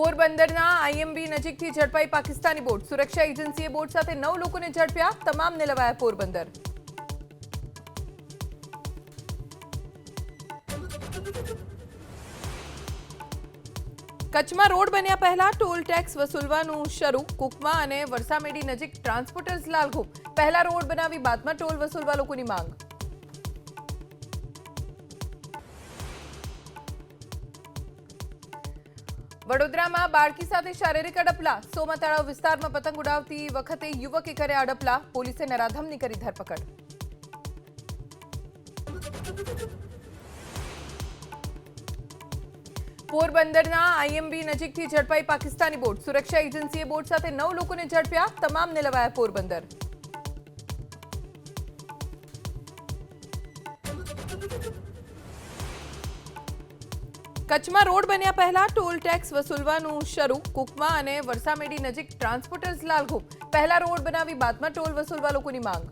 પોરબંદરના આઈએમબી નજીકથી ઝડપાઈ પાકિસ્તાની બોટ. સુરક્ષા એજન્સીએ બોટ સાથે 9 લોકોને ઝડપ્યા. તમામને લવાયા પોરબંદર. કચ્છમાં રોડ બન્યા પહેલા ટોલ ટેક્સ વસૂલવાનું શરૂ. કુકમા અને વરસામેડી નજીક ટ્રાન્સપોર્ટર્સ લાલઘુમ. પહેલા રોડ બનાવી બાદમાં ટોલ વસૂલવા લોકોની માંગ. વડોદરામાં બાળકી સાથે શારીરિક અડપલા. સોમા તળાવ વિસ્તારમાં પતંગ ઉડાવતી વખતે યુવકે કર્યા અડપલા. પોલીસે નરાધમની કરી ધરપકડ. પોરબંદરના આઈએમબી નજીકથી ઝડપાઈ પાકિસ્તાની બોટ. સુરક્ષા એજન્સીએ બોટ સાથે 9 લોકોને ઝડપ્યા. તમામને લવાયા પોરબંદર. કચ્છમાં રોડ બન્યા પહેલા ટોલ ટેક્સ વસૂલવાનું શરૂ. કુકમા અને વરસામેડી નજીક ટ્રાન્સપોર્ટર્સ લાલઘુમ. પહેલા રોડ બનાવી બાદમાં ટોલ વસૂલવા લોકોની માંગ.